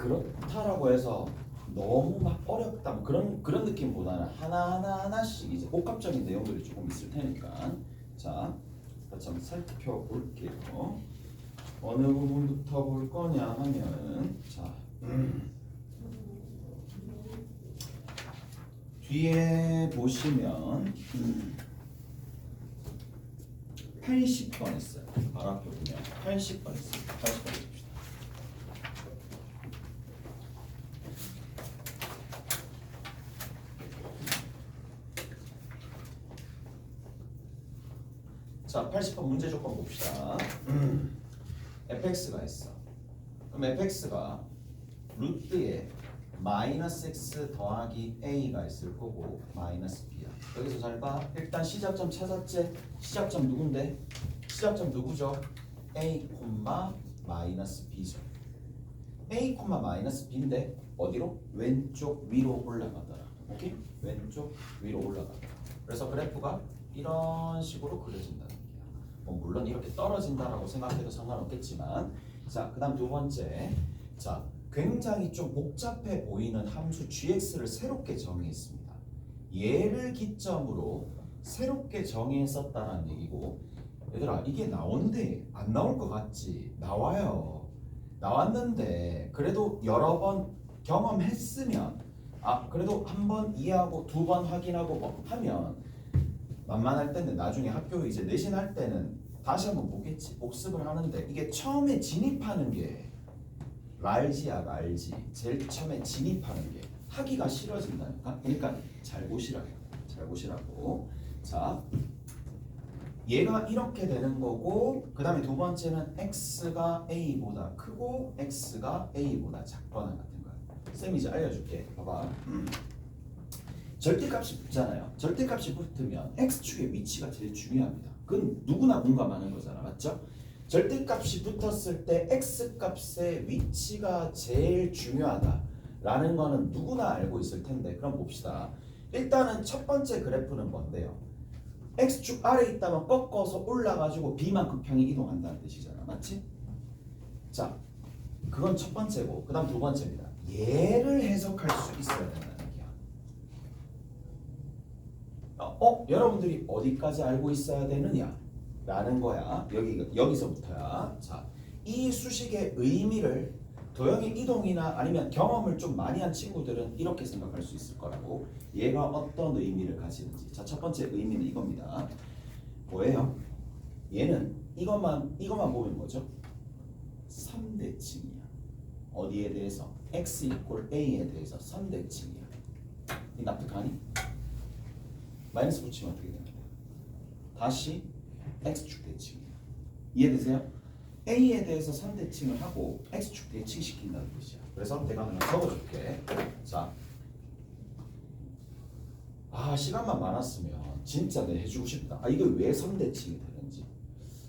그렇다라고 해서 너무 막 어렵다 뭐 그런 느낌보다는 하나씩 이제 복합적인 내용들이 조금 있을 테니까 자 같이 한번 살펴볼게요. 어느 부분부터 볼 거냐 하면 자 뒤에 보시면 80번 있어요. 바로 앞에 보면 80번 있어요. 80번 봅시다. 자, 80번 문제 조건 봅시다. fx가 있어. 그럼 fx가 루트에 마이너스 x 더하기 a가 있을 거고 마이너스 b야. 여기서 잘 봐. 일단 시작점 찾았지? 시작점 누군데? 시작점 누구죠? a, 마이너스 b죠. a, 마이너스 b인데 어디로? 왼쪽 위로 올라가더라. 오케이? 왼쪽 위로 올라가더라. 그래서 그래프가 이런 식으로 그려진다는 거야. 뭐 물론 이렇게 떨어진다라고 생각해도 상관없겠지만 자, 그 다음 두 번째 자 굉장히 좀 복잡해 보이는 함수 gx를 새롭게 정의했습니다. 얘를 기점으로 새롭게 정의했었다는 얘기고 얘들아 이게 나오는데 안 나올 것 같지? 나와요. 나왔는데 그래도 여러 번 경험했으면 그래도 한 번 이해하고 두 번 확인하고 뭐 하면 만만할 때는 나중에 학교 이제 내신할 때는 다시 한번 보겠지. 복습을 하는데 이게 처음에 진입하는 게 랄지야 랄지 제일 처음에 진입하는 게 하기가 싫어진다니까. 그러니까 잘 보시라고. 자 얘가 이렇게 되는 거고 그 다음에 두 번째는 x가 a보다 크고 x가 a보다 작거나 같은 거야. 쌤이 이제 알려줄게. 봐봐. 절대값이 붙잖아요. 절대값이 붙으면 x축의 위치가 제일 중요합니다. 그건 누구나 공감하는 거잖아. 맞죠? 절대값이 붙었을 때 x값의 위치가 제일 중요하다라는 거는 누구나 알고 있을 텐데 그럼 봅시다. 일단은 첫 번째 그래프는 뭔데요? x축 아래에 있다면 꺾어서 올라가지고 b만 극평이 이동한다는 뜻이잖아. 맞지? 자, 그건 첫 번째고 그 다음 두 번째입니다. 얘를 해석할 수 있어야 된다는 얘기야. 여러분들이 어디까지 알고 있어야 되느냐? 라는 거야. 여기서부터야. 자, 이 수식의 의미를 도형의 이동이나 아니면 경험을 좀 많이 한 친구들은 이렇게 생각할 수 있을 거라고. 얘가 어떤 의미를 가지는지. 자, 첫 번째 의미는 이겁니다. 뭐예요? 얘는 이것만 보면 뭐죠? 3대칭이야. 어디에 대해서? x 이퀄 a에 대해서 3대칭이야. 이 납득하니? 마이너스 붙이면 어떻게 되냐? 다시 x축 대칭이야. 이해되세요? a에 대해서 3대칭을 하고 x축 대칭시킨다는 뜻이야. 그래서 내가 그냥 적어줄게. 자, 시간만 많았으면 진짜 내 해주고 싶다. 이거 왜 3대칭이 되는지.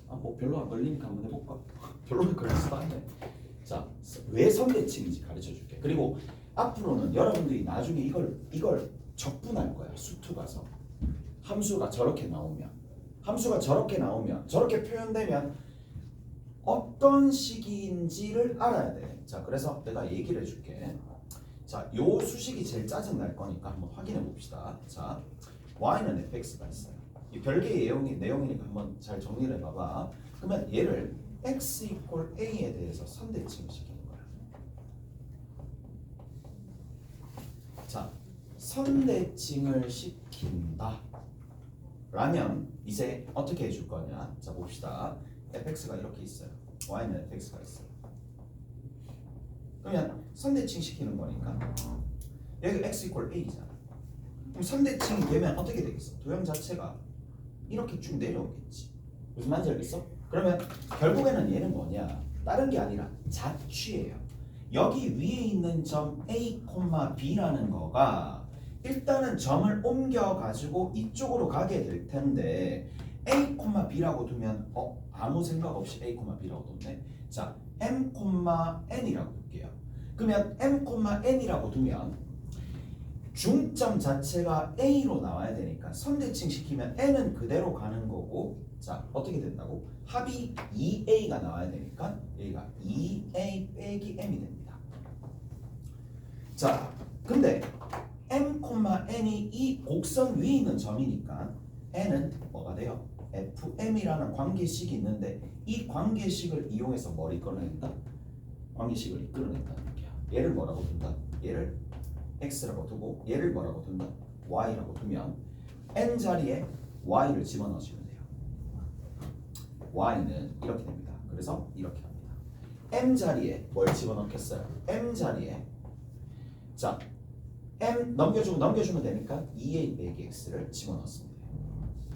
뭐 별로 안 걸리니까 한번 해볼까? 별로 걸리지도 않네. 자, 왜 3대칭인지 가르쳐줄게. 그리고 앞으로는 여러분들이 나중에 이걸 적분할 거야. 수투 가서. 함수가 저렇게 나오면 저렇게 표현되면 어떤 식인지를 알아야 돼. 자, 그래서 내가 얘기를 해줄게. 자, 요 수식이 제일 짜증 날 거니까 한번 확인해 봅시다. 자, y는 fx가 있어요. 이 별개의 내용이니까 한번 잘 정리를 해봐봐. 그러면 얘를 x 이퀄 a에 대해서 3대칭을 시키는 거야. 자, 3대칭을 시킨다. 라면 이제 어떻게 해줄 거냐? 자, 봅시다. fx가 이렇게 있어요. y는 fx가 있어요. 그러면 3대칭 시키는 거니까 여기 x 이퀄 a잖아. 그럼 3대칭이 되면 어떻게 되겠어? 도형 자체가 이렇게 쭉 내려오겠지. 무슨 말인지 알겠어? 그러면 결국에는 얘는 뭐냐? 다른 게 아니라 자취예요. 여기 위에 있는 점 a, b라는 거가 일단은 점을 옮겨가지고 이쪽으로 가게 될 텐데 a, b라고 두면 아무 생각 없이 a, b라고 뒀네. 자, m, n이라고 둘게요. 그러면 m, n이라고 두면 중점 자체가 a로 나와야 되니까 선대칭 시키면 n은 그대로 가는 거고 자, 어떻게 된다고? 합이 2a가 나와야 되니까 여기가 2a 빼기 m이 됩니다. 자, 근데 m, n이 이 곡선 위에 있는 점이니까 n은 뭐가 돼요? fm이라는 관계식이 있는데 이 관계식을 이용해서 뭘 이끌어낸다? 관계식을 이끌어낸다는 얘기야. 얘를 뭐라고 둔다? 얘를 x라고 두고 얘를 뭐라고 둔다? y라고 두면 n 자리에 y를 집어넣으시면 돼요. y는 이렇게 됩니다. 그래서 이렇게 합니다. m 자리에 뭘 집어넣겠어요? m 자리에 자 m 넘겨주면 되니까 2a 빼기 x를 집어넣습니다.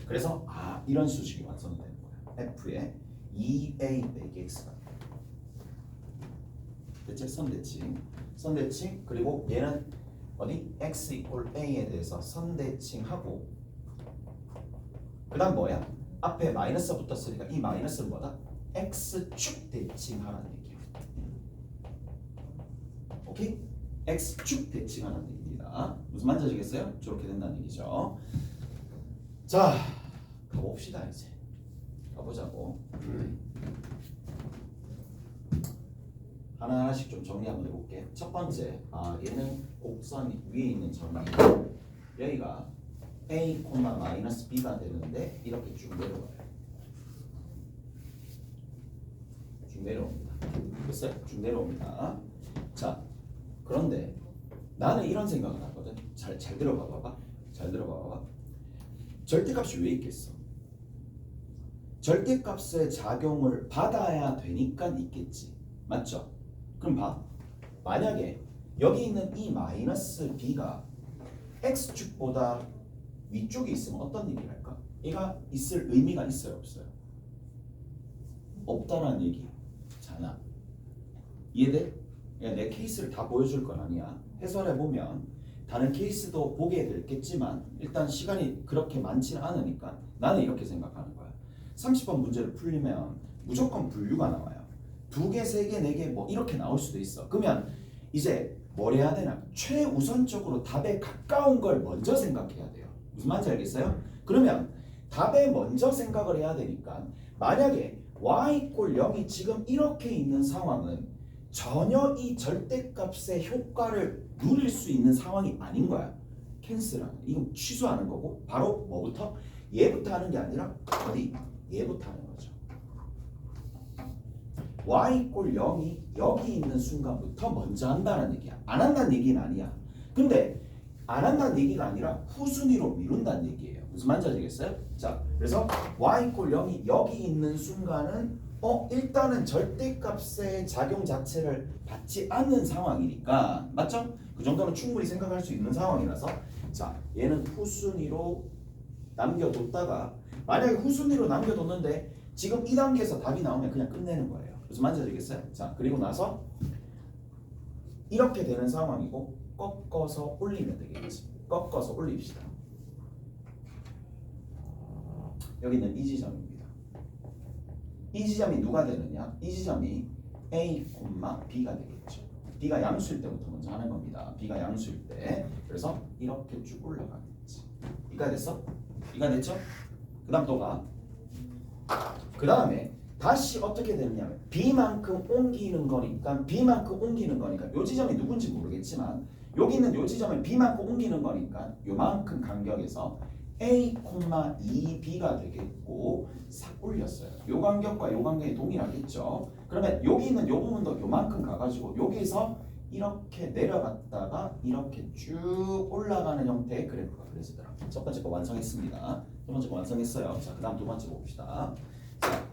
그래서 이런 수식이 완성이 되는 거야. f에 2a 빼기 x가 대체 선대칭 그리고 얘는 어디 x 이퀄 a에 대해서 선대칭하고 그 다음 뭐야? 앞에 마이너스 붙었으니까 이 마이너스는 뭐다? x축 대칭하라는 얘기야. 오케이? x축 대칭하라는 얘기입니다. 무슨 말인지 아시겠어요? 저렇게 된다는 얘기죠. 자, 가봅시다. 이제 가보자고. 하나하나씩 좀 정리 한번 해볼게. 첫 번째, 얘는 곡선 위에 있는 점이 여기가 a, 마이너스 b가 되는데 이렇게 쭉 내려와요. 쭉 내려옵니다. 됐어요? 쭉 내려옵니다. 자, 그런데 나는 이런 생각을 하거든. 잘 들어봐봐. 잘 들어봐봐. 절대값이 왜 있겠어? 절대값의 작용을 받아야 되니까 있겠지. 맞죠? 그럼 봐. 만약에 여기 있는 이 마이너스 b가 x축보다 위쪽에 있으면 어떤 얘기를 할까? 얘가 있을 의미가 있어요? 없어요? 없다는 얘기잖아. 이해돼? 내 케이스를 다 보여줄 건 아니야. 해설해보면 다른 케이스도 보게 되겠지만 일단 시간이 그렇게 많지는 않으니까 나는 이렇게 생각하는 거야. 30번 문제를 풀리면 무조건 분류가 나와요. 2개, 3개, 4개 뭐 이렇게 나올 수도 있어. 그러면 이제 뭘 해야 되나? 최우선적으로 답에 가까운 걸 먼저 생각해야 돼요. 무슨 말인지 알겠어요? 그러면 답에 먼저 생각을 해야 되니까 만약에 y = 0이 지금 이렇게 있는 상황은 전혀 이 절대값의 효과를 누릴 수 있는 상황이 아닌 거야. 캔슬하는, 이건 취소하는 거고 바로 뭐부터? 얘부터 하는 게 아니라 어디? 얘부터 하는 거죠. y = 0이 여기 있는 순간부터 먼저 한다는 얘기야. 안 한다는 얘기는 아니야. 근데 안 한다는 얘기가 아니라 후순위로 미룬다는 얘기예요. 무슨 말인지 아시겠어요? 자, 그래서 y = 0이 여기 있는 순간은 일단은 절대값의 작용 자체를 받지 않는 상황이니까 맞죠? 그 정도는 충분히 생각할 수 있는 상황이라서 자, 얘는 후순위로 남겨뒀다가 만약에 후순위로 남겨뒀는데 지금 2단계에서 답이 나오면 그냥 끝내는 거예요. 무슨 말인지 아시겠어요? 자, 그리고 나서 이렇게 되는 상황이고 꺾어서 올리면 되겠지. 꺾어서 올립시다. 여기는 이 지점입니다. 이 지점이 누가 되느냐? 이 지점이 a, b가 되겠죠. b가 양수일 때부터 먼저 하는 겁니다. b가 양수일 때. 그래서 이렇게 쭉 올라가겠지. b가 됐어? b가 됐죠? 그 다음 또 가. 그 다음에 다시 어떻게 되느냐면 b만큼 옮기는 거니까 요 지점이 누군지 모르겠지만 여기 있는 요 지점에 b만큼 옮기는 거니까 요만큼 간격에서 a, 2b가 되겠고 싹 올렸어요. 요 간격과 요 간격이 동일하겠죠. 그러면 여기 있는 요 부분도 요만큼 가가지고 여기서 이렇게 내려갔다가 이렇게 쭉 올라가는 형태의 그래프가 그려지더라. 첫 번째 거 완성했습니다. 두 번째 거 완성했어요. 자, 그 다음 두 번째 봅시다. 자,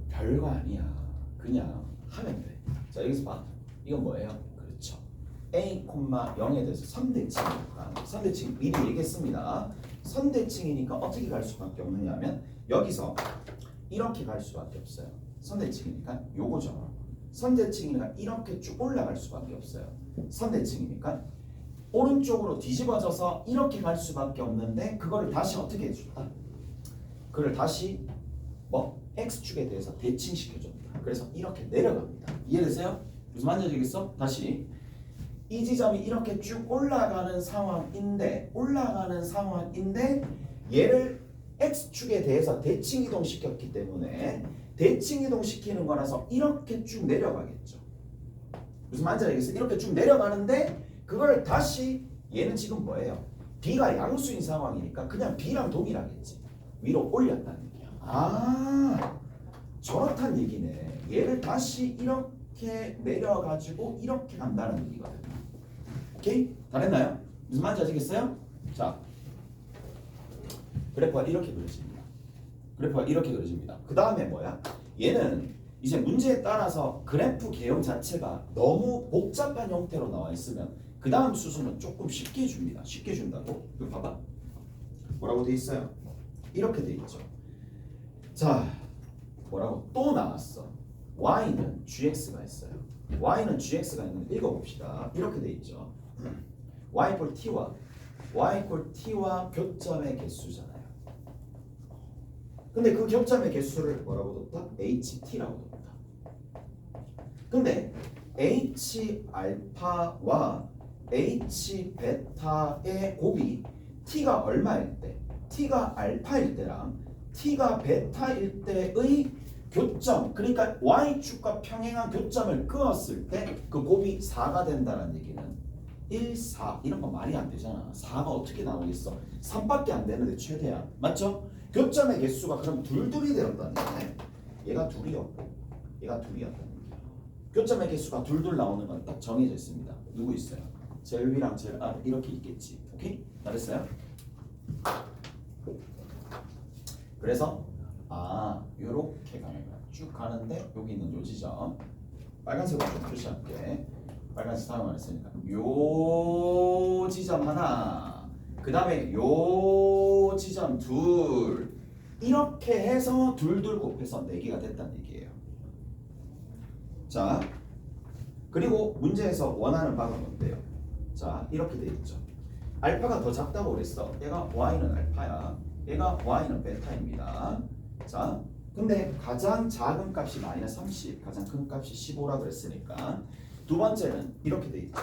별거 아니야. 그냥 하면 돼. 자, 여기서 봐. 이건 뭐예요? 그렇죠. a, 0에 대해서 선대칭이니까 선대칭 미리 얘기했습니다. 선대칭이니까 어떻게 갈 수밖에 없느냐 하면 여기서 이렇게 갈 수밖에 없어요. 선대칭이니까 요거죠. 선대칭이니까 이렇게 쭉 올라갈 수밖에 없어요. 선대칭이니까 오른쪽으로 뒤집어져서 이렇게 갈 수밖에 없는데 그거를 다시 어떻게 해줬다? 그걸 다시 x축에 대해서 대칭시켜줍니다. 그래서 이렇게 내려갑니다. 이해되세요? 무슨 말인지 알겠어? 다시 이 지점이 이렇게 쭉 올라가는 상황인데 얘를 x축에 대해서 대칭 이동시켰기 때문에 대칭 이동시키는 거라서 이렇게 쭉 내려가겠죠. 무슨 말인지 알겠어요? 이렇게 쭉 내려가는데 그걸 다시 얘는 지금 뭐예요? b가 양수인 상황이니까 그냥 b랑 동일하겠지. 위로 올렸다는 얘기야. 아, 저렇단 얘기네. 얘를 다시 이렇게 내려가지고 이렇게 간다는 얘기거든. 오케이? 다 됐나요? 무슨 말인지 아시겠어요? 자, 그래프가 이렇게 그려집니다. 그래프가 이렇게 그려집니다. 그 다음에 뭐야? 얘는 이제 문제에 따라서 그래프 개형 자체가 너무 복잡한 형태로 나와 있으면 그 다음 수순은 조금 쉽게 줍니다. 쉽게 준다고? 이거 봐봐. 뭐라고 돼 있어요? 이렇게 돼 있죠. 자, 뭐라고? 또 나왔어. y는 gx가 있어요. y는 gx가 있는데 읽어봅시다. 이렇게 돼 있죠. y equal t와 교점의 개수잖아요. 근데 그 교점의 개수를 뭐라고 뒀다? ht라고 뒀다. 근데 h 알파와 h 베타의 곱이 t가 얼마일 때, t가 알파일 때랑 t가 베타일 때의 교점, 그러니까 y축과 평행한 교점을 그었을 때 그 곱이 4가 된다는 얘기는 1, 4 이런 거 말이 안 되잖아. 4가 어떻게 나오겠어? 3밖에 안 되는데 최대한. 맞죠? 교점의 개수가 그럼 둘둘이 되었다는 얘기네. 얘가 둘이었고 얘가 둘이었다는 얘기야. 교점의 개수가 둘둘 나오는 건 딱 정해져 있습니다. 누구 있어요? 제일 위랑 제일 아래 이렇게 있겠지. 오케이? 잘했어요? 그래서 요렇게 가는 거야. 쭉 가는데 여기 있는 요 지점 빨간색으로 좀 표시할게. 빨간색 사용 안 했으니까 요 지점 하나, 그 다음에 요 지점 둘, 이렇게 해서 둘둘 곱해서 4개가 됐다는 얘기예요. 자, 그리고 문제에서 원하는 바가 뭔데요? 자, 이렇게 돼 있죠. 알파가 더 작다고 그랬어. 얘가 y는 알파야, 얘가 y는 베타입니다. 자, 근데 가장 작은 값이 마이너스 30, 가장 큰 값이 15라 그랬으니까 두 번째는 이렇게 돼 있죠.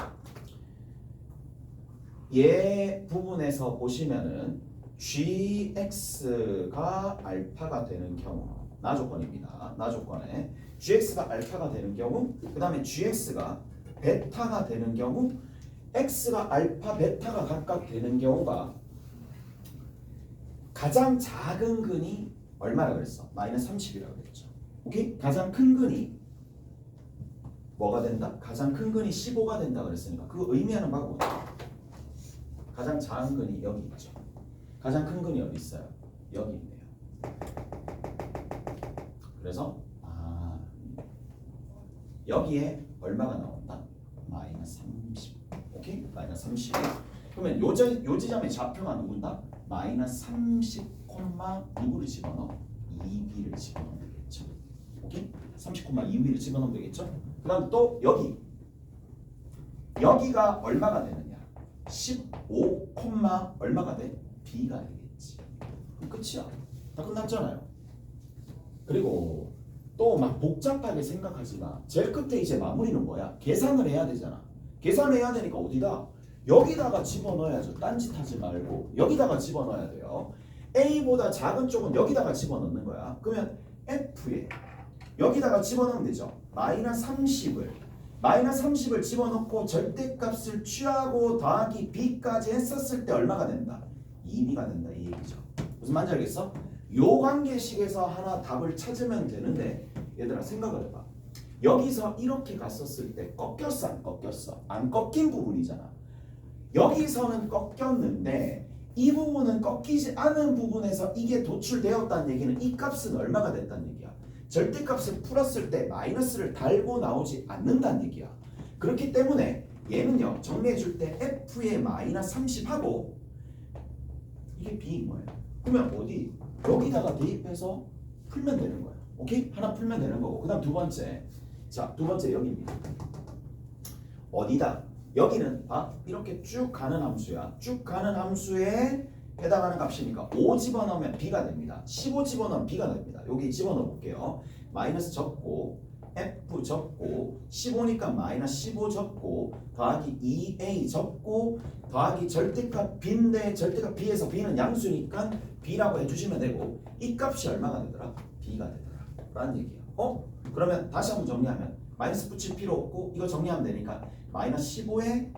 얘 부분에서 보시면은 gx가 알파가 되는 경우, 나 조건입니다. 나 조건에 gx가 알파가 되는 경우, 그 다음에 gx가 베타가 되는 경우, x가 알파, 베타가 각각 되는 경우가 가장 작은 근이 얼마라 그랬어? 마이너스 30이라고 그랬죠. 오케이? 가장 큰 근이 뭐가 된다? 가장 큰 근이 15가 된다 그랬으니까 그 의미하는 바가 뭐야? 가장 작은 근이 여기 있죠. 가장 큰 근이 어디 있어요? 여기 있네요. 그래서 여기에 얼마가 나온다? 마이너스 30. 오케이? 마이너스 30. 그러면 요 지점의 좌표가 누군다? 마이너스 30, 누구를 집어넣어? 2b를 집어넣으면 되겠죠. 오케이? 30,2b를 집어넣으면 되겠죠. 그 다음 또 여기가 얼마가 되느냐? 15, 얼마가 돼? b가 되겠지. 그럼 끝이야. 다 끝났잖아요. 그리고 또 막 복잡하게 생각하지 마. 제일 끝에 이제 마무리는 뭐야? 계산을 해야 되잖아. 계산을 해야 되니까 어디다? 여기다가 집어넣어야죠. 딴짓 하지 말고 여기다가 집어넣어야 돼요. A보다 작은 쪽은 여기다가 집어넣는 거야. 그러면 F에 여기다가 집어넣으면 되죠. 마이너스 30을 집어넣고 절대값을 취하고 더하기 B까지 했었을 때 얼마가 된다? 2B가 된다 이 얘기죠. 무슨 말인지 알겠어? 요 관계식에서 하나 답을 찾으면 되는데 얘들아 생각을 해봐. 여기서 이렇게 갔었을 때 꺾였어 안 꺾였어? 안 꺾인 부분이잖아. 여기서는 꺾였는데 이 부분은 꺾이지 않은 부분에서 이게 도출되었다는 얘기는 이 값은 얼마가 됐다는 얘기야. 절대값을 풀었을 때 마이너스를 달고 나오지 않는다는 얘기야. 그렇기 때문에 얘는요 정리해 줄 때 F의 마이너스 30하고 이게 B인 거예요. 그러면 어디? 여기다가 대입해서 풀면 되는 거야. 오케이? 하나 풀면 되는 거고. 그 다음 두 번째. 자, 두 번째 여기입니다. 어디다? 여기는 이렇게 쭉 가는 함수야. 쭉 가는 함수에 해당하는 값이니까 5 집어넣으면 B가 됩니다. 15 집어넣으면 B가 됩니다. 여기 집어넣어 볼게요. 마이너스 적고 F 적고 15니까 마이너스 15 적고 더하기 2A 적고 더하기 절대값 B인데 절대값 B에서 B는 양수니까 B라고 해주시면 되고 이 값이 얼마가 되더라? B가 되더라 라는 얘기야. 그러면 다시 한번 정리하면 마이너스 붙일 필요 없고 이거 정리하면 되니까 마이너스 15에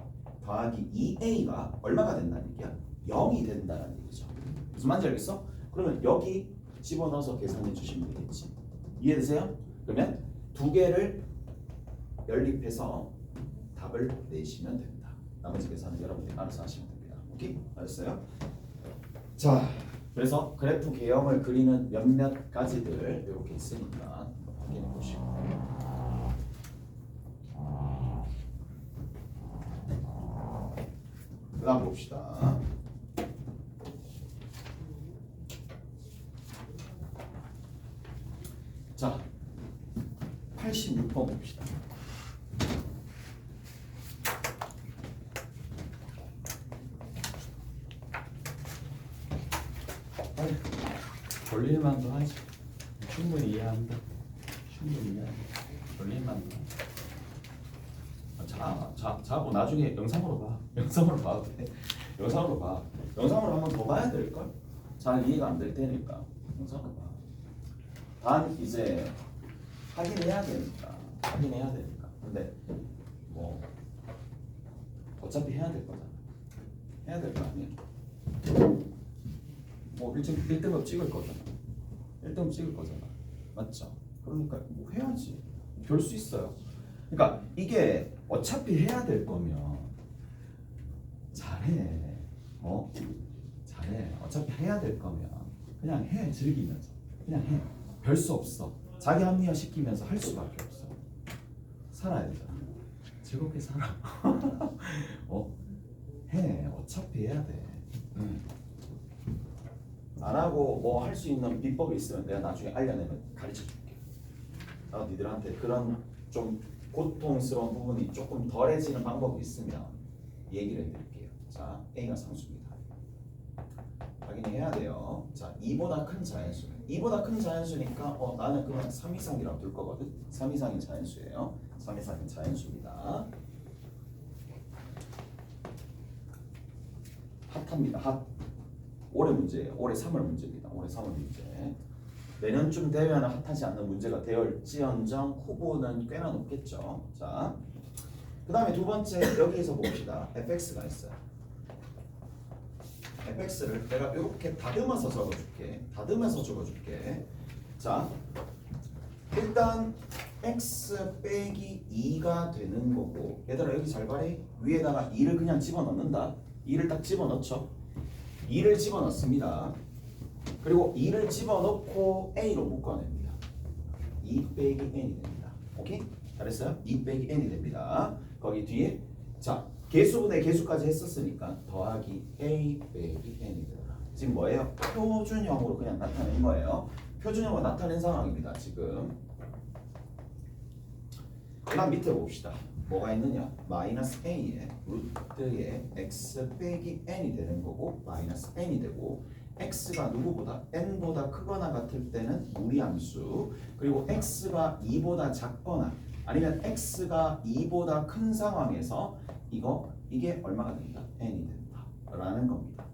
더하기 2a가 얼마가 된다는 얘기야? 0이 된다는 얘기죠. 무슨 말인지 알겠어? 그러면 여기 집어넣어서 계산해 주시면 되겠지. 이해되세요? 그러면 두 개를 연립해서 답을 내시면 됩니다. 나머지 계산은 여러분들이 알아서 하시면 됩니다. 오케이? 알았어요? 자, 그래서 그래프 개형을 그리는 몇몇 가지들 이렇게 있으니까 확인해 보시고. 그 다음 봅시다. 자, 86번 봅시다. 졸릴만도 하지. 충분히 이해한다. 충분히 이해한다. 졸릴만도 하지. 자고 나중에 영상으로 봐. 영상으로 봐도 돼. 영상으로 봐. 영상으로 한 번 더 봐야 될걸? 잘 이해가 안 될 테니까 영상으로 봐. 단 이제 확인해야 되니까. 근데 뭐 어차피 해야 될 거잖아. 해야 될 거 아니야. 뭐 1등급 찍을 거잖아. 1등급 찍을 거잖아. 맞죠? 그러니까 뭐 해야지. 별 수 있어요. 그러니까 이게 어차피 해야 될 거면 잘해. 잘해. 어차피 해야 될 거면 그냥 해. 즐기면서. 그냥 해. 별 수 없어. 자기 합리화 시키면서 할 수밖에 없어. 살아야 되잖아. 즐겁게 살아. 해. 어차피 해야 돼. 안 하고 뭐 할 수 있는 비법이 있으면 내가 나중에 알려내면 가르쳐 줄게. 니들한테 그런 좀 고통스러운 부분이 조금 덜해지는 방법이 있으면 얘기를 해드릴게요. 자, A가 상수입니다. 확인해야 돼요. 자, 2보다 큰 자연수. 2보다 큰 자연수니까 나는 그냥 3 이상이라고 둘 거거든. 3 이상인 자연수예요. 3 이상인 자연수입니다. 핫합니다. 핫. 올해 문제예요. 올해 3월 문제입니다. 올해 3월 문제. 내년쯤 되면 핫하지 않는 문제가 되어올지언정 후보는 꽤나 높겠죠. 자, 그 다음에 두 번째 여기에서 봅시다. fx가 있어요. fx를 내가 이렇게 다듬어서 적어줄게. 자, 일단 x 빼기 2가 되는 거고, 얘들아 여기 잘 봐래. 위에다가 2를 그냥 집어넣는다. 2를 딱 집어넣죠. 2를 집어넣습니다. 그리고 2를 집어넣고 a로 묶어냅니다. 2 빼기 n이 됩니다. 오케이? 잘했어요? 2 빼기 n이 됩니다. 거기 뒤에 자 개수분의 개수까지 했었으니까 더하기 a 빼기 n이 된다. 지금 뭐예요? 표준형으로 그냥 나타낸 거예요. 표준형으로 나타낸 상황입니다. 지금. 그 다음 밑에 봅시다. 뭐가 있느냐? 마이너스 a에 루트에 x 빼기 n이 되는 거고 마이너스 n이 되고 x가 누구보다 n보다 크거나 같을 때는 무리함수, 그리고 x가 2보다 작거나 아니면 x가 2보다 큰 상황에서 이게 얼마가 된다? n이 된다 라는 겁니다.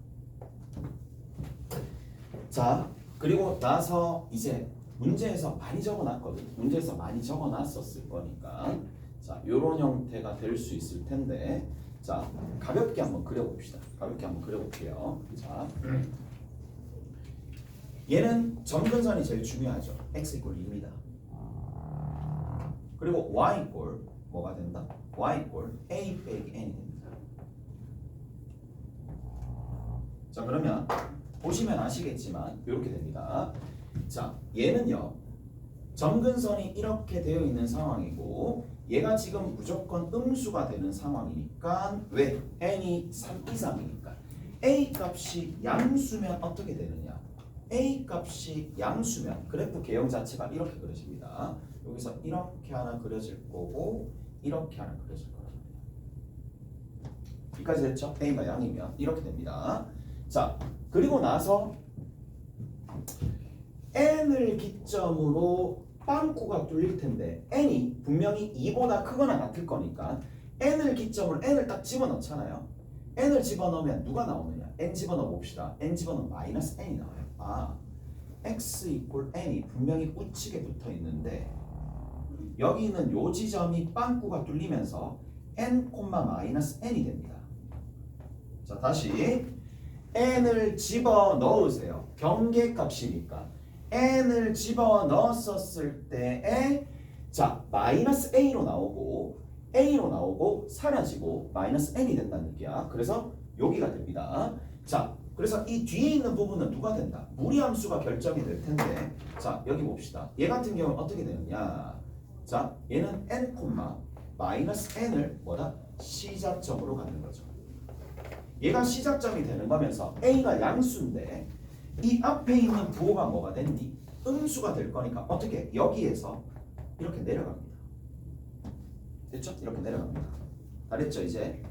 자, 그리고 나서 이제 문제에서 많이 적어놨거든. 문제에서 많이 적어놨었을 거니까 자, 요런 형태가 될 수 있을 텐데 자, 가볍게 한번 그려봅시다. 가볍게 한번 그려볼게요. 자, 얘는 점근선이 제일 중요하죠. x 이꼴 2입니다. 그리고 y 이꼴 뭐가 된다? y 이꼴 a 빼기 n이 됩니다. 자, 그러면 보시면 아시겠지만 이렇게 됩니다. 자, 얘는요 점근선이 이렇게 되어 있는 상황이고 얘가 지금 무조건 음수가 되는 상황이니까 왜? n이 3 이상이니까 a 값이 양수면 어떻게 되느냐? a 값이 양수면 그래프 개형 자체가 이렇게 그려집니다. 여기서 이렇게 하나 그려질 거고 이렇게 하나 그려질 거예요. 여기까지 됐죠? a가 양이면 이렇게 됩니다. 자, 그리고 나서 n을 기점으로 빵꾸가 뚫릴 텐데 n이 분명히 2보다 크거나 같을 거니까 n을 기점으로 n을 딱 집어넣잖아요. n을 집어넣으면 누가 나오느냐? n 집어넣어 봅시다. n 집어넣으면 마이너스 n이 나와요. 아, x 이꼴 n이 분명히 우측에 붙어 있는데 여기 있는 요 지점이 빵꾸가 뚫리면서 n, 마이너스 n이 됩니다. 자, 다시 n을 집어 넣으세요. 경계값이니까 n을 집어 넣었을 때에 자, 마이너스 a로 나오고 사라지고 마이너스 n이 된다는 얘기야. 그래서 여기가 됩니다. 자, 그래서 이 뒤에 있는 부분은 누가 된다? 무리함수가 결정이 될 텐데, 자, 여기 봅시다. 얘 같은 경우는 어떻게 되느냐? 자, 얘는 n, 마이너스 n을 뭐다? 시작점으로 갖는 거죠. 얘가 시작점이 되는 거면서 a가 양수인데 이 앞에 있는 부호가 뭐가 됐니? 음수가 될 거니까 어떻게? 여기에서 이렇게 내려갑니다. 됐죠? 이렇게 내려갑니다. 알겠죠 이제?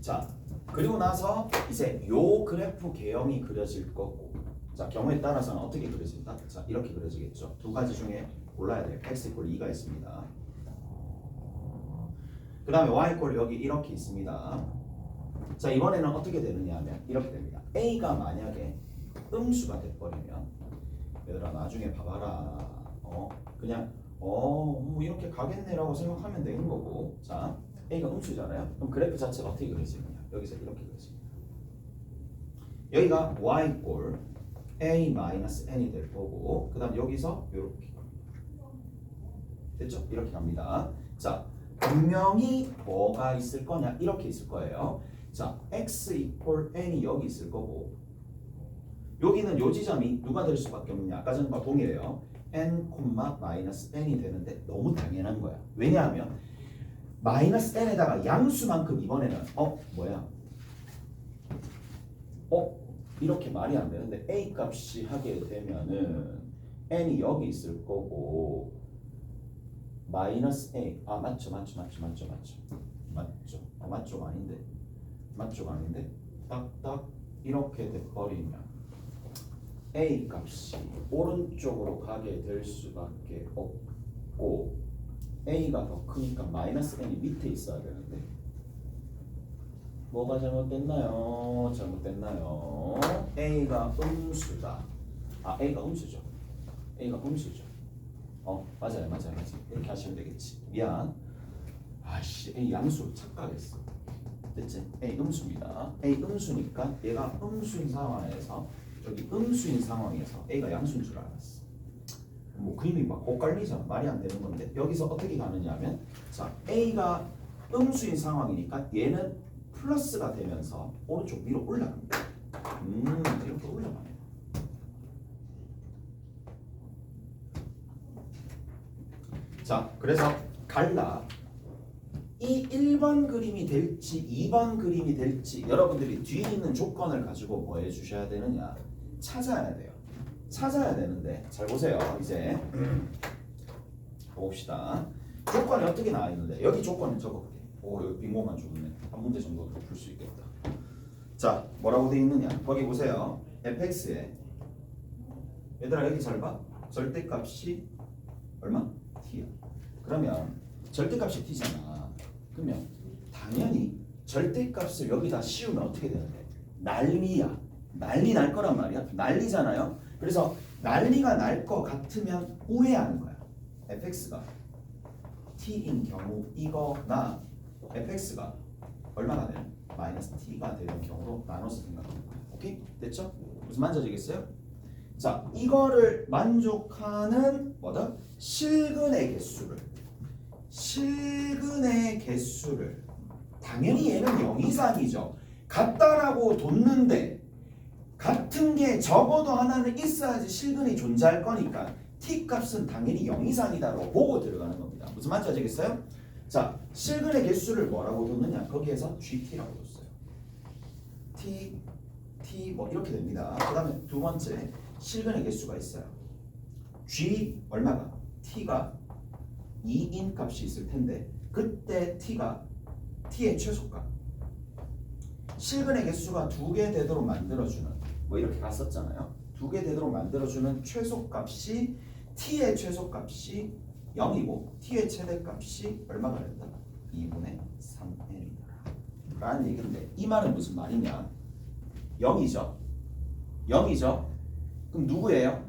자, 그리고 나서 이제 요 그래프 개형이 그려질 거고, 자, 경우에 따라서는 어떻게 그려진다? 자, 이렇게 그려지겠죠. 두 가지 중에 골라야 돼요. x = 2가 있습니다. 그 다음에 y = 여기 이렇게 있습니다. 자, 이번에는 어떻게 되느냐 하면 이렇게 됩니다. a가 만약에 음수가 돼버리면, 얘들아 나중에 봐봐라. 그냥 뭐 이렇게 가겠네라고 생각하면 되는 거고, 자, a가 음수잖아요. 그럼 그래프 자체가 어떻게 그려지느냐? 여기서 이렇게 그려집니다. 여기가 y = a-n이 될 거고, 그 다음 여기서 이렇게 됐죠? 이렇게 갑니다. 자, 분명히 뭐가 있을 거냐? 이렇게 있을 거예요. 자, x = n이 여기 있을 거고, 여기는 요 지점이 누가 될 수밖에 없느냐? 아까 전과 동일해요. n, 마이너스 n이 되는데 너무 당연한 거야. 왜냐하면 마이너스 n에다가 양수만큼 이번에는 이렇게 말이 안 되는데 a 값이 하게 되면은 n이 여기 있을 거고 마이너스 a 맞죠 아닌데 딱딱 이렇게 돼버리면 a 값이 오른쪽으로 가게 될 수밖에 없고 a가 더 크니까 마이너스 n이 밑에 있어야 되는데 뭐가 잘못됐나요? a가 음수다. a가 음수죠. 맞아요. 이렇게 하시면 되겠지. 미안. a 양수 착각했어. 됐지? a 음수입니다. a 음수니까 얘가 음수인 상황에서 저기 음수인 상황에서 a가 양수인 줄 알았어. 뭐 그림이 막 엇갈리잖아. 말이 안 되는 건데 여기서 어떻게 가느냐 하면, 자, a가 음수인 상황이니까 얘는 플러스가 되면서 오른쪽 위로 올라갑니다. 이렇게 올라가네요. 자, 그래서 갈라 이 1번 그림이 될지 2번 그림이 될지 여러분들이 뒤에 있는 조건을 가지고 뭐 해주셔야 되느냐? 찾아야 돼요. 찾아야 되는데 잘 보세요. 이제 봅시다. 조건이 어떻게 나와 있는데 여기 조건을 적어볼게. 여기 빈 공간 좋네. 한 문제 정도 풀 수 있겠다. 자, 뭐라고 돼 있느냐? 거기 보세요. fx에 얘들아 여기 잘 봐. 절대값이 얼마? t야. 그러면 절대값이 t잖아. 그러면 당연히 절대값을 여기다 씌우면 어떻게 되는데? 난리야. 난리 날 거란 말이야. 난리잖아요. 그래서 난리가 날 것 같으면 우회하는 거야. fx가 t인 경우 이거나 fx가 얼마가 되는? 마이너스 t가 되는 경우로 나눠서 생각하는 거야. 오케이? 됐죠? 무슨 만져지겠어요? 자, 이거를 만족하는 뭐다? 실근의 개수를 당연히 얘는 0 이상이죠. 같다라고 뒀는데 같은 게 적어도 하나는 있어야지 실근이 존재할 거니까 t 값은 당연히 0 이상이다라고 보고 들어가는 겁니다. 무슨 말인지 아시겠어요? 자, 실근의 개수를 뭐라고 뒀느냐? 거기에서 gt라고 뒀어요. t 뭐 이렇게 됩니다. 그 다음에 두 번째 실근의 개수가 있어요. g 얼마가? t가 2인 값이 있을 텐데 그때 t의 최소값, 실근의 개수가 2개 되도록 만들어주는 뭐 이렇게 갔었잖아요. 2개 되도록 만들어주는 최소값이 t의 최소값이 0이고 t의 최대값이 얼마가 된다? 2분의 3n이다 라는 얘기인데 이 말은 무슨 말이냐? 0이죠. 그럼 누구예요?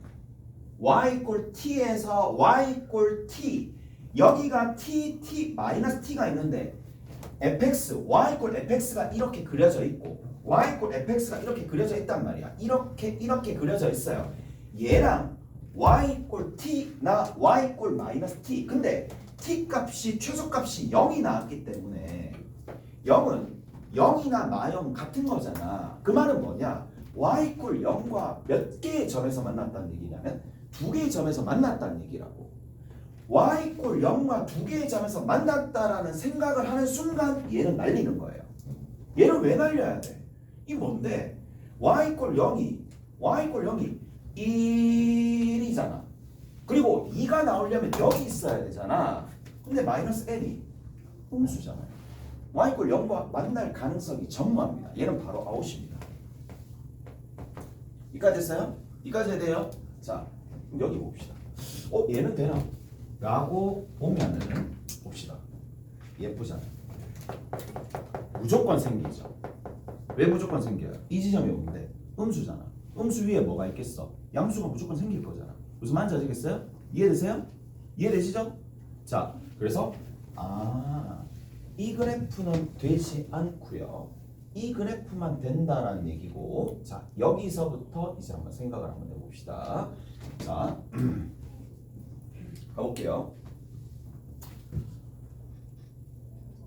y 이꼴 t에서 y 이꼴 t 여기가 t 마이너스 t가 있는데 fx y 이꼴 fx가 이렇게 그려져 있고 y 이꼴 fx가 이렇게 그려져 있단 말이야. 이렇게 그려져 있어요. 얘랑 y 이꼴 t나 y 이꼴 마이너스 t. 근데 t 값이 최소값이 0이 나왔기 때문에 0은 0이나 마형 같은 거잖아. 그 말은 뭐냐? y 이꼴 0과 몇 개의 점에서 만났다는 얘기냐면 두 개의 점에서 만났다는 얘기라고. y 이꼴 0과 두 개의 점에서 만났다라는 생각을 하는 순간 얘는 날리는 거예요. 얘는 왜 날려야 돼? 이 뭔데? y 이꼴 0이 1이잖아. 그리고 2가 나오려면 여기 있어야 되잖아. 근데 마이너스 n이 음수잖아요. y 이꼴 0과 만날 가능성이 전무합니다. 얘는 바로 아웃입니다. 이까지 됐어요? 이까지 해야 돼요? 자, 여기 봅시다. 얘는 되나? 라고 보면은 봅시다. 예쁘잖아요. 무조건 생기죠. 왜 무조건 생겨요? 이 지점이 오는데 음수잖아. 음수 위에 뭐가 있겠어? 양수가 무조건 생길 거잖아. 무슨 말인지 아시겠어요? 이해되세요? 이해되시죠? 자, 그래서 이 그래프는 되지 않고요. 이 그래프만 된다라는 얘기고, 자, 여기서부터 이제 한번 생각을 한번 해봅시다. 자, 가볼게요.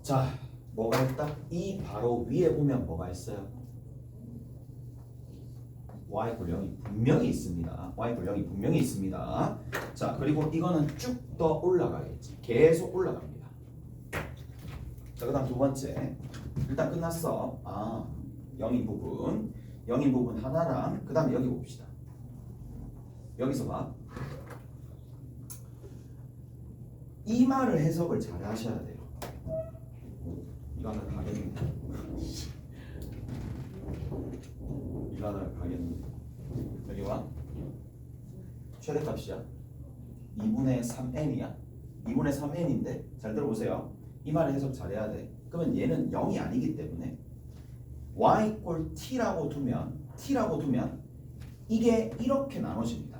자, 뭐가 있다? 이 바로 위에 보면 뭐가 있어요? y 이꼴 0이 분명히 있습니다. y 이꼴 0이 분명히 있습니다. 자, 그리고 이거는 쭉 더 올라가겠지. 계속 올라갑니다. 자, 그 다음 두 번째. 일단 끝났어. 0인 부분 하나랑 그 다음에 여기 봅시다. 여기서 봐. 이 말을 해석을 잘 하셔야 돼요. 이거 하나 가겠는데. 이거 하나 가겠는데. 여기 와. 최대값이야. 2분의 3n이야. 2분의 3n인데 잘 들어보세요. 이 말을 해석 잘해야 돼. 그러면 얘는 0이 아니기 때문에 y 이꼴 t라고 두면 이게 이렇게 나눠집니다.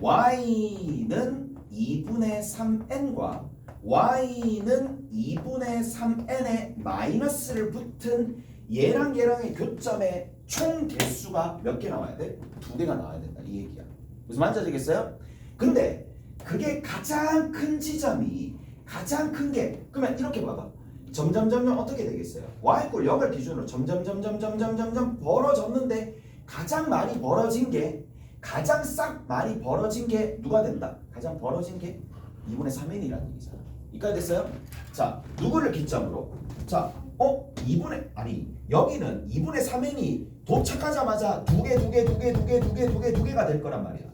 y는 2분의 3n과 y는 2분의 3n에 마이너스를 붙은 얘랑의 교점의 총 개수가 몇 개 나와야 돼? 2개가 나와야 된다 이 얘기야. 무슨 말인지 아시겠어요? 근데 그게 가장 큰 지점이 가장 큰 게 그러면 이렇게 봐봐. 점점 어떻게 되겠어요? y 이꼴 0을 기준으로 점점 벌어졌는데 가장 많이 벌어진 게 가장 싹 많이 벌어진 게 누가 된다? 가장 벌어진 게 2분의 3n이라는 얘기잖아. 이까지 됐어요? 자, 누구를 기점으로? 자, 여기는 2분의 3n이 도착하자마자 두 개가 될 거란 말이야.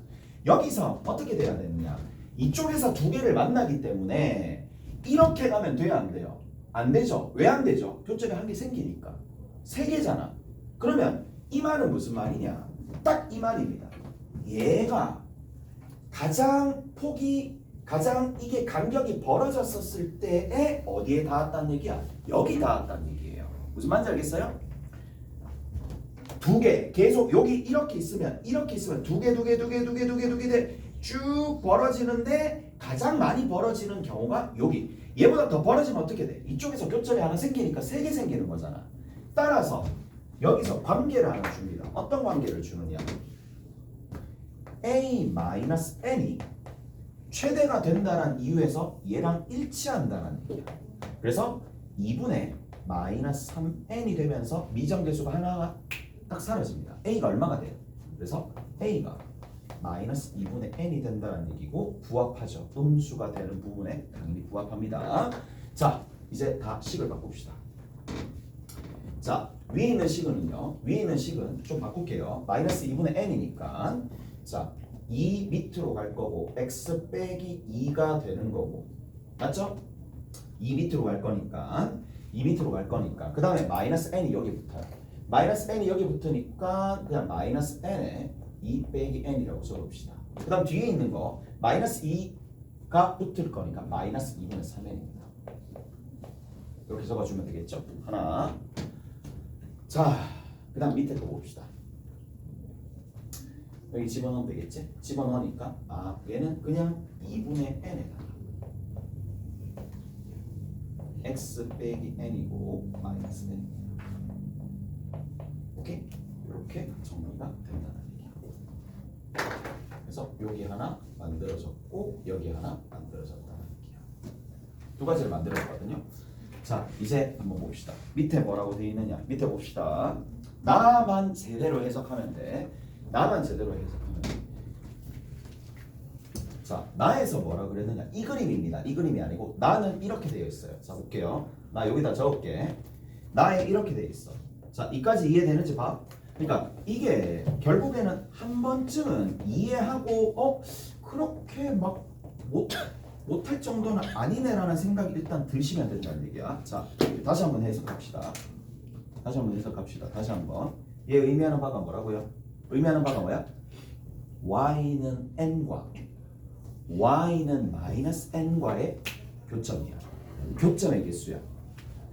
여기서 어떻게 돼야 되느냐? 이쪽에서 두 개를 만나기 때문에 이렇게 가면 돼요, 안 돼요? 안 되죠. 왜 안 되죠? 교점이 한 개 생기니까. 세 개잖아. 그러면 이 말은 무슨 말이냐? 딱 이 말입니다. 얘가 가장 이게 간격이 벌어졌었을 때에 어디에 닿았다는 얘기야? 여기 닿았다는 얘기예요. 무슨 말인지 알겠어요? 두 개 계속 여기 이렇게 있으면 두 개 쭉 벌어지는데 가장 많이 벌어지는 경우가 여기. 얘보다 더 벌어지면 어떻게 돼? 이쪽에서 교점이 하나 생기니까 세 개 생기는 거잖아. 따라서 여기서 관계를 하나 줍니다. 어떤 관계를 주느냐? a-n이 최대가 된다는 이유에서 얘랑 일치한다는 얘기야. 그래서 2분의 마이너스 3n이 되면서 미정계수가 하나가 딱 사라집니다. a가 얼마가 돼요? 그래서 a가 마이너스 2분의 n이 된다는 얘기고 부합하죠. 음수가 되는 부분에 당연히 부합합니다. 자, 이제 다 식을 바꿉시다. 자, 위에 있는 식은 좀 바꿀게요. 마이너스 2분의 n이니까 자, 2 밑으로 갈 거고 x 빼기 2가 되는 거고 맞죠? 2 밑으로 갈 거니까 그 다음에 마이너스 n이 여기 붙어요. 마이너스 n이 여기 붙으니까 그냥 마이너스 n에 2 빼기 n이라고 써봅시다. 그 다음 뒤에 있는 거 마이너스 2가 붙을 거니까 마이너스 2분의 3n입니다. 이렇게 적어주면 되겠죠? 하나. 자, 그 다음 밑에 거 봅시다. 여기 집어넣으면 되겠지? 집어넣으니까 얘는 그냥 2분의 n에다가 x 빼기 n이고 마이너스 n. 오케이? 이렇게 정리가 된다는 얘기야. 그래서 여기 하나 만들어졌고 여기 하나 만들어졌다는 얘기야. 두 가지를 만들었거든요. 자, 이제 한번 봅시다. 밑에 뭐라고 되어 있느냐? 밑에 봅시다. 나만 제대로 해석하면 돼. 나만 제대로 해석하면 돼. 자, 나에서 뭐라 그랬느냐? 이 그림입니다. 이 그림이 아니고 나는 이렇게 되어 있어요. 자, 볼게요. 나 여기다 적을게. 나에 이렇게 되어 있어. 자, 이까지 이해되는지 봐. 그러니까 이게 결국에는 한 번쯤은 이해하고 그렇게 막 못할 정도는 아니네라는 생각이 일단 드시면 된다는 얘기야. 자, 다시 한번 해석합시다. 다시 한번. 얘 의미하는 바가 뭐라고요? 의미하는 바가 뭐야? y는 n과 y는 마이너스 n과의 교점이야. 교점의 개수야.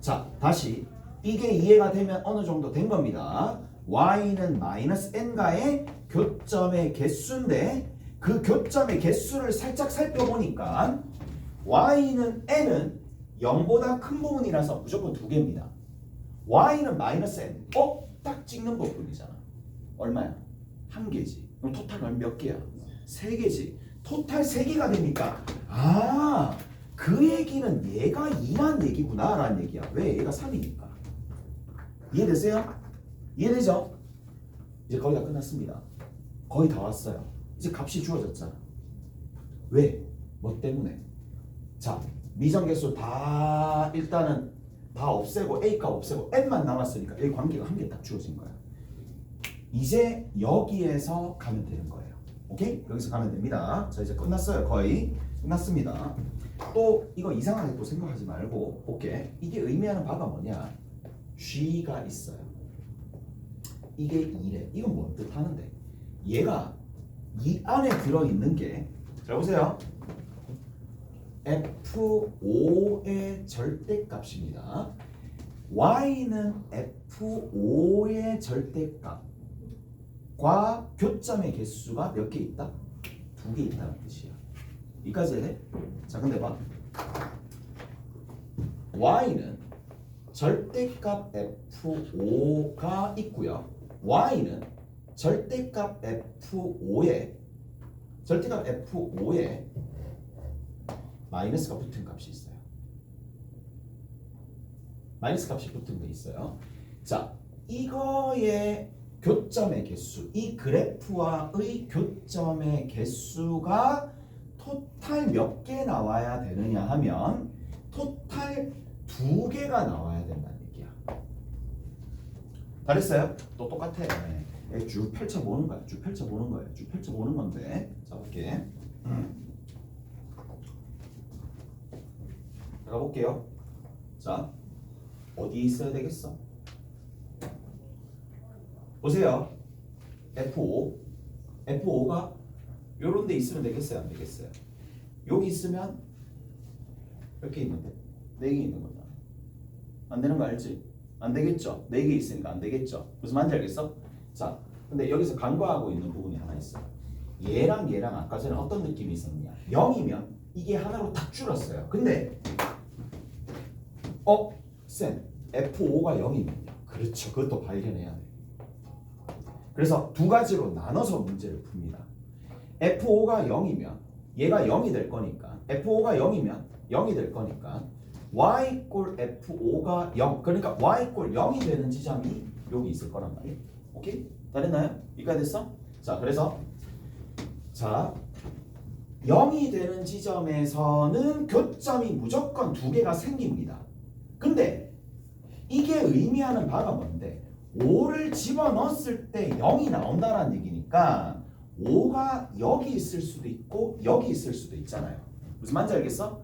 자, 다시 이게 이해가 되면 어느 정도 된 겁니다. y는 마이너스 n과의 교점의 개수인데 그 교점의 개수를 살짝 살펴보니까 y는 n은 0보다 큰 부분이라서 무조건 2개입니다. y는 마이너스 n. 딱 찍는 부분이잖아. 얼마야? 1개지. 그럼 토탈은 몇 개야? 3개지. 토탈 3개가 되니까 그 얘기는 얘가 2란 얘기구나 라는 얘기야. 왜? 얘가 3이니까. 이해되세요? 이해되죠? 이제 거의 다 끝났습니다. 거의 다 왔어요. 이제 값이 주어졌잖아. 왜? 뭐 때문에? 자, 미정계수 다 일단은 다 없애고 A값 없애고 N만 남았으니까 여기 관계가 한 개 딱 주어진 거야. 이제 여기에서 가면 되는 거예요. 오케이? 여기서 가면 됩니다. 자, 이제 끝났어요. 거의 끝났습니다. 또 이거 이상하게 또 생각하지 말고 볼게. 이게 의미하는 바가 뭐냐? G가 있어요. 이게 2래. 이건 뭔 뜻하는데? 얘가 이 안에 들어있는 게, 잘 보세요. F5의 절대값입니다. Y는 F5의 절대값과 교점의 개수가 몇 개 있다? 2개 있다는 뜻이야. 여기까지 해야 돼? 자, 근데 봐. Y는 절대값 F5가 있고요. Y는 절대값 F5에 마이너스가 붙은 값이 있어요. 마이너스 값이 붙은 게 있어요. 자, 이거의 교점의 개수, 이 그래프와의 교점의 개수가 토탈 몇 개 나와야 되느냐 하면 토탈 2개가 나와야 된다는 얘기야. 잘했어요? 또 똑같아. 쭉 펼쳐보는 거야. 쭉 펼쳐보는 건데. 자, 볼게. 제가 볼게요. 자, 어디 있어야 되겠어? 보세요. F5가 요런 데 있으면 되겠어요? 안 되겠어요? 여기 있으면 몇 개 있는데? 4개 있는 거잖아. 안 되는 거 알지? 안 되겠죠? 4개 있으니까 안 되겠죠? 무슨 말인지 알겠어? 자, 근데 여기서 간과하고 있는 부분이 하나 있어. 얘랑 아까 전에 어떤 느낌이 있었느냐? 0이면 이게 하나로 딱 줄었어요. 근데 쌤, F5가 0이면요. 그렇죠. 그것도 발견해야 돼. 그래서 두 가지로 나눠서 문제를 풉니다. F5가 0이면 얘가 0이 될 거니까 F5가 0이면 0이 될 거니까 y 꼴 F5가 0, 그러니까 y 꼴 0이 되는 지점이 여기 있을 거란 말이에요. 오케이? 다 됐나요? 이해가 됐어? 자, 그래서 자 0이 되는 지점에서는 교점이 무조건 2개가 생깁니다. 근데 이게 의미하는 바가 뭔데? 5를 집어넣었을 때 0이 나온다는 얘기니까 5가 여기 있을 수도 있고 여기 있을 수도 있잖아요. 무슨 말인지 알겠어?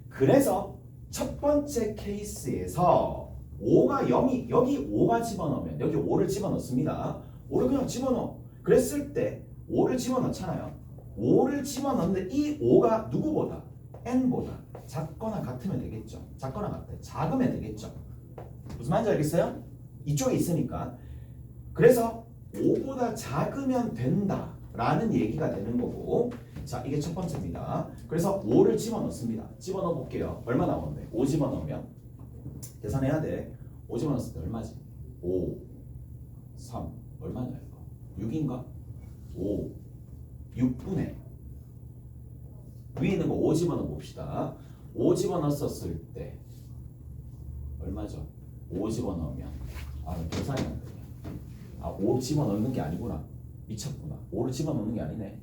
그래서 첫 번째 케이스에서 5가 0이 여기 5가 집어넣으면 여기 5를 집어넣습니다. 5를 그냥 집어넣어. 그랬을 때 5를 집어넣잖아요. 5를 집어넣는데 이 5가 누구보다? n보다 작거나 같으면 되겠죠. 작거나 같아. 작으면 되겠죠. 무슨 말인지 알겠어요? 이쪽에 있으니까. 그래서 5보다 작으면 된다 라는 얘기가 되는 거고 자 이게 첫 번째입니다. 그래서 5를 집어넣습니다. 집어넣어 볼게요. 얼마 나오는데? 5 집어넣으면 계산해야 돼. 5 집어넣었을 때 얼마지? 5 3 얼마냐 이거? 6인가? 5 6분의 위에 있는 거 5 집어넣어 봅시다. 5 집어넣었을 때 얼마죠? 5 집어넣으면 계산이 안 되냐? 5 집어넣는 게 아니구나. 미쳤구나. 5를 집어넣는 게 아니네.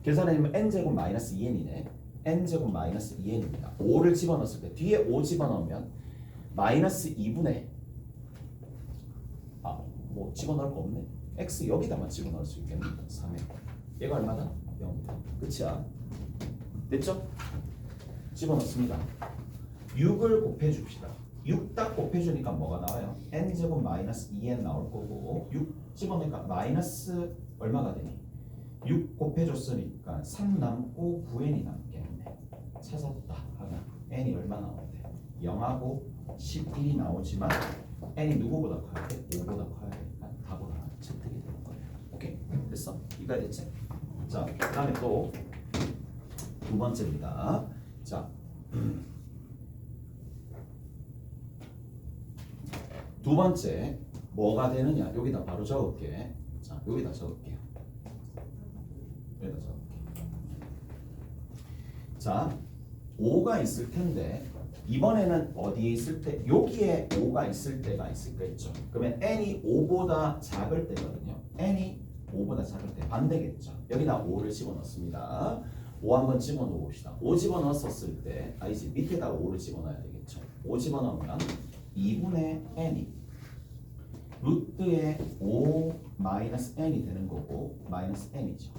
계산해보면 n제곱 마이너스 2n이네. n제곱 마이너스 2n입니다. 5를 집어넣었을 때 뒤에 5 집어넣으면 마이너스 2분의 뭐 집어넣을 거 없네. x 여기다만 집어넣을 수 있겠습니다. 3에 얘가 얼마다? 0이다. 끝이야. 됐죠? 집어넣습니다. 6을 곱해줍시다. 6 딱 곱해주니까 뭐가 나와요? n제곱 마이너스 2n 나올 거고 6 집어넣으니까 마이너스 얼마가 되니? 6 곱해줬으니까 3 남고 9n이 남겠네. 찾았다 하면 n이 얼마 나오는데? 0하고 11이 나오지만 n이 누구보다 커야 돼? 5보다 커야 되니까 답으로 하나 채택이 되는 거예요. 오케이? 됐어? 이거 됐지? 자, 그 다음에 또 두 번째입니다. 자, 두 번째 뭐가 되느냐? 여기다 바로 적을게. 자, 여기다 적을게요. 여기다 적을게. 자, 5가 있을 텐데 이번에는 어디에 있을 때? 여기에 5가 있을 때가 있겠죠. 그러면 n이 5보다 작을 때거든요. n이 5보다 작을 때 반대겠죠. 여기다 5를 집어넣습니다. 5 한번 집어넣어 봅시다. 5 집어넣었을 때 이제 밑에다가 5를 집어넣어야 되겠죠. 5 집어넣으면 2분의 n이 루트의 5 마이너스 n이 되는 거고 마이너스 n이죠.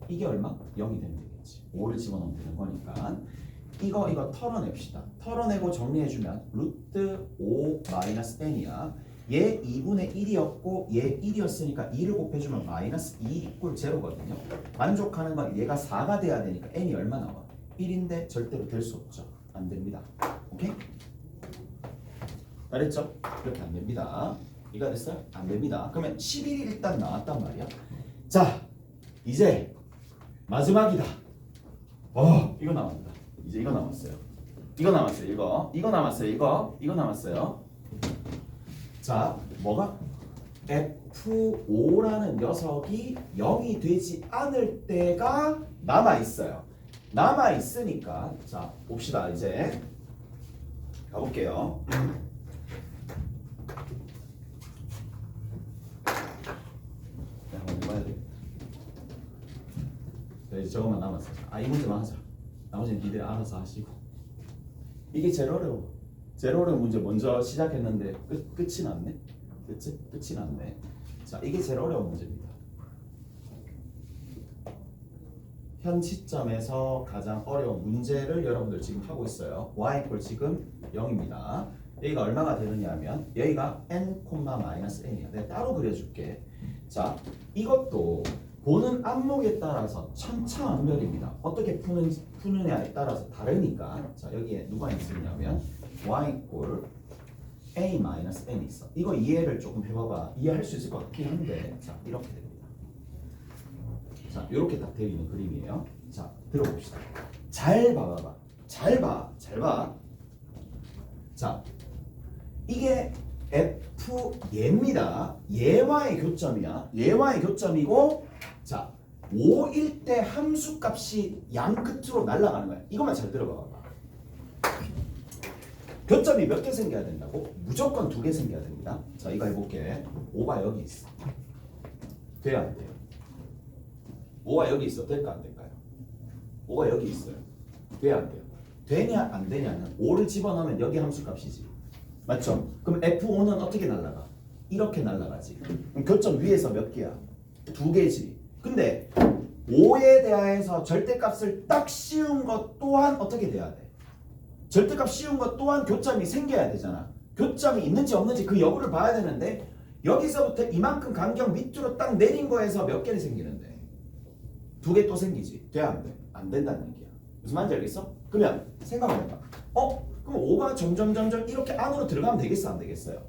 이게 얼마? 0이 되면 되겠지. 5를 집어넣으면 되는 거니까 이거 털어냅시다. 털어내고 정리해주면 루트 5 마이너스 n이야. 얘 2분의 1이었고 얘 1이었으니까 2를 곱해주면 마이너스 2 이꼴 제로거든요. 만족하는 건 얘가 4가 돼야 되니까 n이 얼마 나와? 1인데 절대로 될 수 없죠. 안 됩니다. 오케이? 알았죠? 이렇게 안 됩니다. 이거 됐어요? 안 됩니다. 그러면 11이 일단 나왔단 말이야. 자, 이제 마지막이다. 이거 남았다. 이제 이거 남았어요. 이거 남았어요. 이거 남았어요. 이거 남았어요. 자, 뭐가? F5라는 녀석이 0이 되지 않을 때가 남아있어요. 남아있으니까 자, 봅시다. 이제 가볼게요. 한번 해봐야 돼. 이제 저것만 남았어요. 이 문제만 하자. 나머지는 니들 알아서 하시고. 이게 제일 어려워. 제일 어려운 문제 먼저 시작했는데 끝이 났네. 그치? 끝이 났네. 자, 이게 제일 어려운 문제입니다. 현 시점에서 가장 어려운 문제를 여러분들 지금 하고 있어요. y = 지금 0입니다. 여기가 얼마가 되느냐 하면 여기가 n,-n이야. 내가 따로 그려줄게. 자, 이것도 보는 안목에 따라서 천차만별입니다. 어떻게 푸느냐에 따라서 다르니까. 자, 여기에 누가 있으냐면 y = a-n이 있어. 이거 이해를 조금 해봐봐. 이해할 수 있을 것 같긴 한데 자, 이렇게 됩니다. 자, 이렇게 딱 되어 있는 그림이에요. 자, 들어봅시다. 잘 봐봐봐. 잘 봐. 자, 이게 F 얘입니다. 얘와의 교점이야. 얘와의 교점이고 자, 5일 때 함수값이 양 끝으로 날아가는 거야. 이것만 잘 들어봐봐. 교점이 몇 개 생겨야 된다고? 무조건 2개 생겨야 됩니다. 자, 이거 해볼게. 5가 여기 있어. 돼야 안 돼요? 5가 여기 있어. 될까 안 될까요? 5가 여기 있어요. 돼야 안 돼요? 되냐 안 되냐는 5를 집어넣으면 여기 함수값이지. 맞죠? 그럼 F5는 어떻게 날아가? 이렇게 날아가지. 그럼 교점 위에서 몇 개야? 2개지. 근데 5에 대하여서 절대값을 딱 씌운 것 또한 어떻게 돼야 돼? 절대값 씌운 것 또한 교점이 생겨야 되잖아. 교점이 있는지 없는지 그 여부를 봐야 되는데 여기서부터 이만큼 간격 밑으로 딱 내린 거에서 몇 개를 생기는데? 2개 또 생기지. 돼? 안 돼? 안 된다는 얘기야. 무슨 말인지 알겠어? 그러면 생각을 해봐. 그럼 5가 점점 이렇게 안으로 들어가면 되겠어? 안 되겠어요?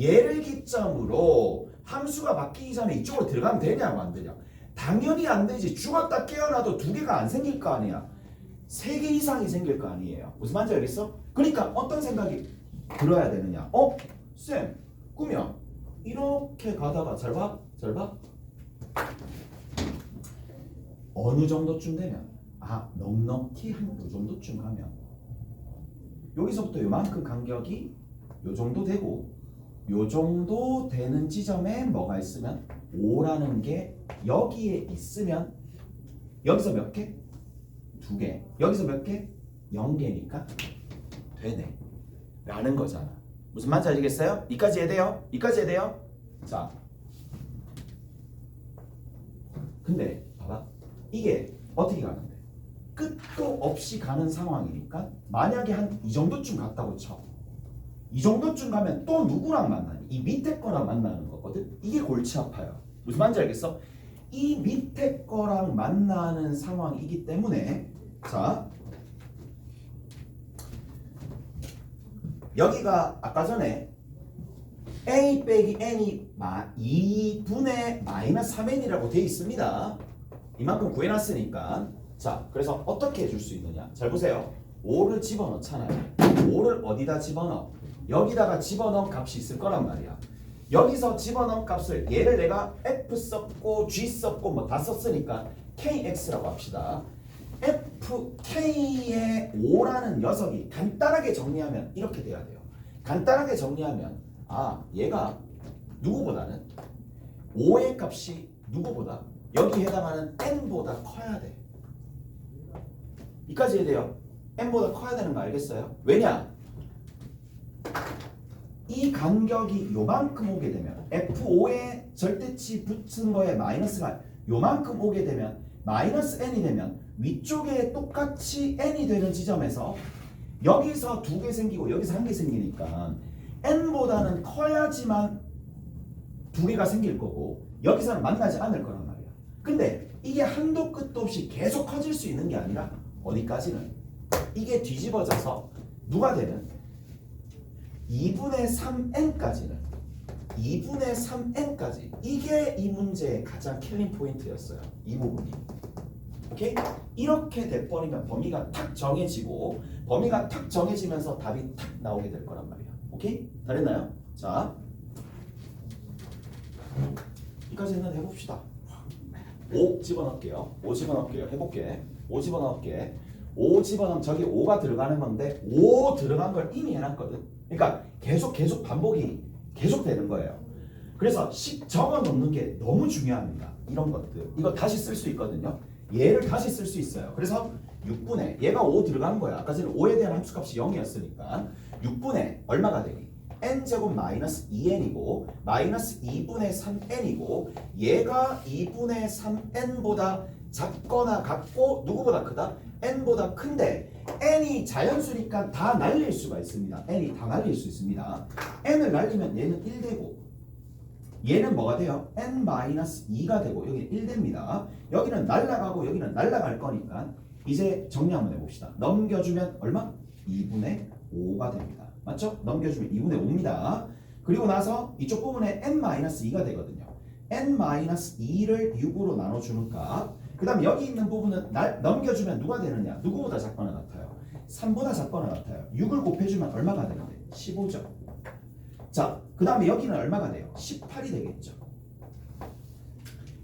얘를 기점으로 함수가 바뀌기 전에 이쪽으로 들어가면 되냐고 안 되냐? 당연히 안 되지. 죽었다 깨어나도 두 개가 안 생길 거 아니야. 세 개 이상이 생길 거 아니에요. 무슨 말인지 알겠어? 그러니까 어떤 생각이 들어야 되느냐? 쌤, 꾸며 이렇게 가다가 잘 봐. 어느 정도쯤 되면 넉넉히 한 요 정도쯤 가면 여기서부터 요만큼 간격이 요 정도 되고 요 정도 되는 지점에 뭐가 있으면 5라는 게 여기에 있으면 여기서 몇 개? 2개. 여기서 몇 개? 0개니까 되네 라는 거잖아. 무슨 말인지 아시겠어요? 이까지 해야 돼요? 이까지 해야 돼요? 자, 근데 봐봐, 이게 어떻게 가는데? 끝도 없이 가는 상황이니까 만약에 한 이 정도쯤 갔다고 쳐. 이 정도쯤 가면 또 누구랑 만나니? 이 밑에 거랑 만나는 거거든. 이게 골치 아파요. 무슨 말인지 알겠어? 이 밑에 거랑 만나는 상황이기 때문에 자, 여기가 아까 전에 a 빼기 n이 2분의 마이너스 3n이라고 돼 있습니다. 이만큼 구해놨으니까. 자, 그래서 어떻게 해줄 수 있느냐? 잘 보세요. 5를 집어넣잖아요. 5를 어디다 집어넣어? 여기다가 집어넣은 값이 있을 거란 말이야. 여기서 집어넣은 값을 얘를 내가 f 썼고 g 썼고 뭐 다 썼으니까 kx라고 합시다. fk의 5라는 녀석이 간단하게 정리하면 이렇게 돼야 돼요. 간단하게 정리하면 얘가 누구보다는 5의 값이 누구보다 여기 해당하는 n보다 커야 돼. 이까지 해야 돼요. n보다 커야 되는 거 알겠어요? 왜냐? 이 간격이 요만큼 오게 되면 f5에 절대치 붙은 거에 마이너스가 요만큼 오게 되면 마이너스 n이 되면 위쪽에 똑같이 n이 되는 지점에서 여기서 2개 생기고 여기서 1개 생기니까 n보다는 커야지만 2개가 생길 거고 여기서는 만나지 않을 거란 말이야. 근데 이게 한도 끝도 없이 계속 커질 수 있는 게 아니라 어디까지는 이게 뒤집어져서 누가 되는 2분의 3n까지는 2분의 3n까지 이게 이 문제의 가장 킬링 포인트였어요. 이 부분이. 오케이? 이렇게 돼버리면 범위가 탁 정해지고 범위가 탁 정해지면서 답이 탁 나오게 될 거란 말이야. 오케이? 다 됐나요? 자, 이까지는 해봅시다. 5 집어넣을게요. 5 집어넣을게요. 해볼게. 5 집어넣을게. 5 집어넣으면 저기 5가 들어가는 건데 5 들어간 걸 이미 해놨거든. 그러니까 계속 반복이 계속 되는 거예요. 그래서 적어놓는 게 너무 중요합니다. 이런 것들. 이거 다시 쓸 수 있거든요. 얘를 다시 쓸 수 있어요. 그래서 6분의 얘가 5 들어간 거야. 아까 전에 5에 대한 함수값이 0이었으니까 6분의 얼마가 되니? n제곱 마이너스 2n이고 마이너스 2분의 3n이고 얘가 2분의 3n보다 작거나 같고 누구보다 크다? n보다 큰데 n이 자연수니까 다 날릴 수가 있습니다. n이 다 날릴 수 있습니다. n을 날리면 얘는 1되고 얘는 뭐가 돼요? n-2가 되고 여기는 1됩니다. 여기는 날라가고 여기는 날라갈 거니까 이제 정리 한번 해봅시다. 넘겨주면 얼마? 2분의 5가 됩니다. 맞죠? 넘겨주면 2분의 5입니다. 그리고 나서 이쪽 부분에 n-2가 되거든요. n-2를 6으로 나눠주는 값. 그 다음 여기 있는 부분은 넘겨주면 누가 되느냐? 누구보다 작거나 같아요? 3보다 작거나 같아요. 6을 곱해주면 얼마가 되는데? 15죠. 자, 그 다음에 여기는 얼마가 돼요? 18이 되겠죠.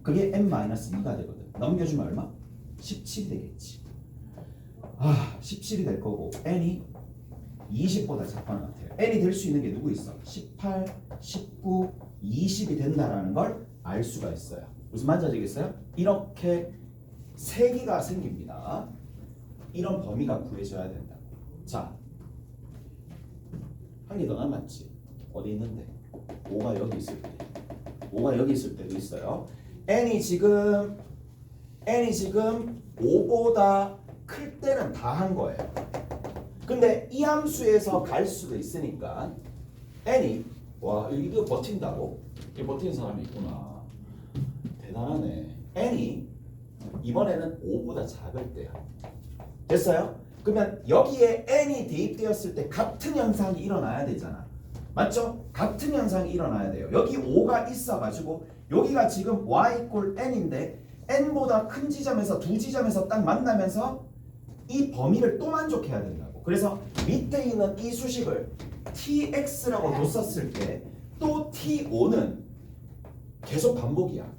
그게 n-2가 되거든. 넘겨주면 얼마? 17이 되겠지. 17이 될 거고 n이 20보다 작거나 같아요. n이 될 수 있는 게 누구 있어? 18, 19, 20이 된다라는 걸 알 수가 있어요. 무슨 말인지 아시겠어요? 이렇게 세 개가 생깁니다. 이런 범위가 구해져야 된다. 자, 한 개 더 남았지. 어디 있는데? 5가 여기 있을 때. 5가 여기 있을 때도 있어요. n이 지금 5보다 클 때는 다 한 거예요. 근데 이 함수에서 갈 수도 있으니까 n이 이거 버틴다고? 이거 버티는 사람이 있구나. 대단하네. n이 이번에는 5보다 작을 때야. 됐어요? 그러면 여기에 n이 대입되었을 때 같은 현상이 일어나야 되잖아. 맞죠? 같은 현상이 일어나야 돼요. 여기 5가 있어가지고 여기가 지금 y = n인데 n보다 큰 지점에서 두 지점에서 딱 만나면서 이 범위를 또 만족해야 된다고. 그래서 밑에 있는 이 수식을 tx라고 뒀었을 때 또 t5는 계속 반복이야.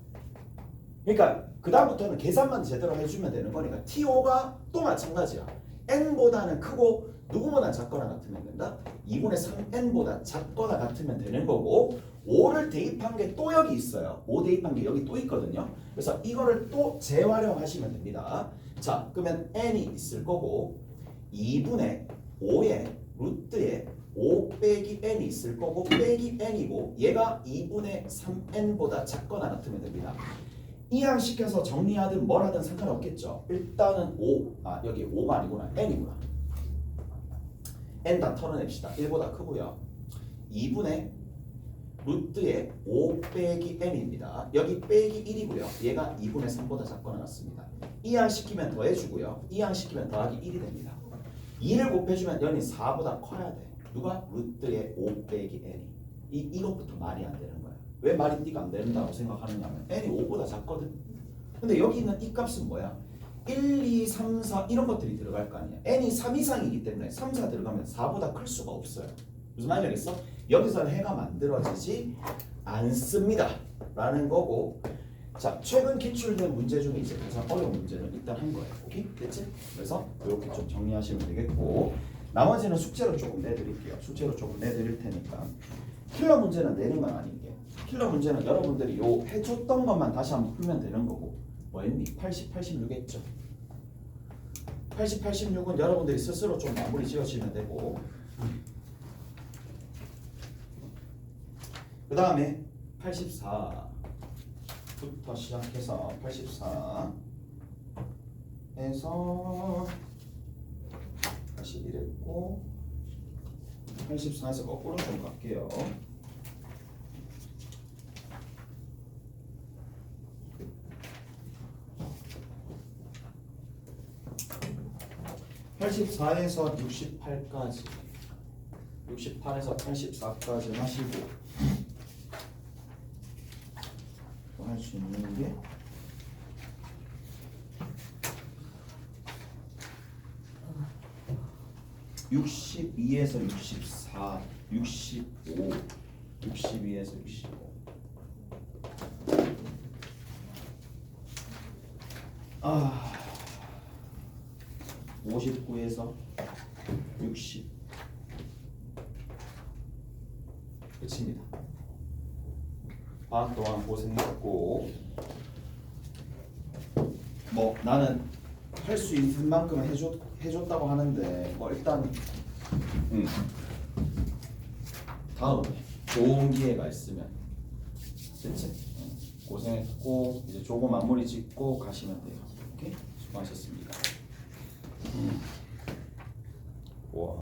그러니까 그 다음부터는 계산만 제대로 해주면 되는 거니까 t5가 또 마찬가지야. n보다는 크고 누구보다 작거나 같으면 된다. 2분의 3n보다 작거나 같으면 되는 거고 5를 대입한 게 또 여기 있어요. 5 대입한 게 여기 또 있거든요. 그래서 이거를 또 재활용하시면 됩니다. 자, 그러면 n이 있을 거고 2분의 5의 루트에 5 빼기 n이 있을 거고 빼기 n이고 얘가 2분의 3n보다 작거나 같으면 됩니다. 이항시켜서 정리하든 뭘 하든 상관없겠죠. 일단은 5, 여기 5가 아니구나. n이구나. n 다 털어냅시다. 1보다 크고요. 2분의 루트에 5 빼기 n입니다. 여기 빼기 1이고요. 얘가 2분의 3보다 작거나 같습니다. 이항시키면 더해주고요. 이항시키면 더하기 1이 됩니다. 2를 곱해주면 연이 4보다 커야 돼. 누가? 루트에 5 빼기 n이. 이것부터 말이 안 되는 거야. 왜 말이 띠가 안 된다고 생각하느냐면 n이 5보다 작거든. 근데 여기 있는 이 값은 뭐야? 1, 2, 3, 4 이런 것들이 들어갈 거 아니야. n이 3 이상이기 때문에 3, 4 들어가면 4보다 클 수가 없어요. 무슨 말인지 알겠어? 여기서는 해가 만들어지지 않습니다 라는 거고. 자, 최근 기출된 문제 중에 이제 가장 어려운 문제는 일단 한 거예요. 오케이? 됐지? 그래서 이렇게 좀 정리하시면 되겠고 나머지는 숙제로 조금 내드릴게요. 숙제로 조금 내드릴 테니까 킬러 문제는 내는 건 아닌 게 킬러 문제는 여러분들이 요 해줬던 것만 다시 한번 풀면 되는 거고 뭐 했니? 80, 86 했죠? 80, 86은 여러분들이 스스로 좀 마무리 지어주시면 되고 그 다음에 84부터 시작해서 84에서 81 했고 84에서 거꾸로 좀 갈게요. (84에서) 68까지 68에서 84까지 하시고 할 수 있는 게 (62에서) 64 65 62에서 65 59에서 60 끝입니다. 방학 동안 고생했고 뭐 나는 할 수 있는 만큼 해줬다고 하는데 뭐 일단 다음에 좋은 기회가 있으면 됐지? 고생했고 이제 조금 마무리 짓고 가시면 돼요. 오케이? 수고하셨습니다.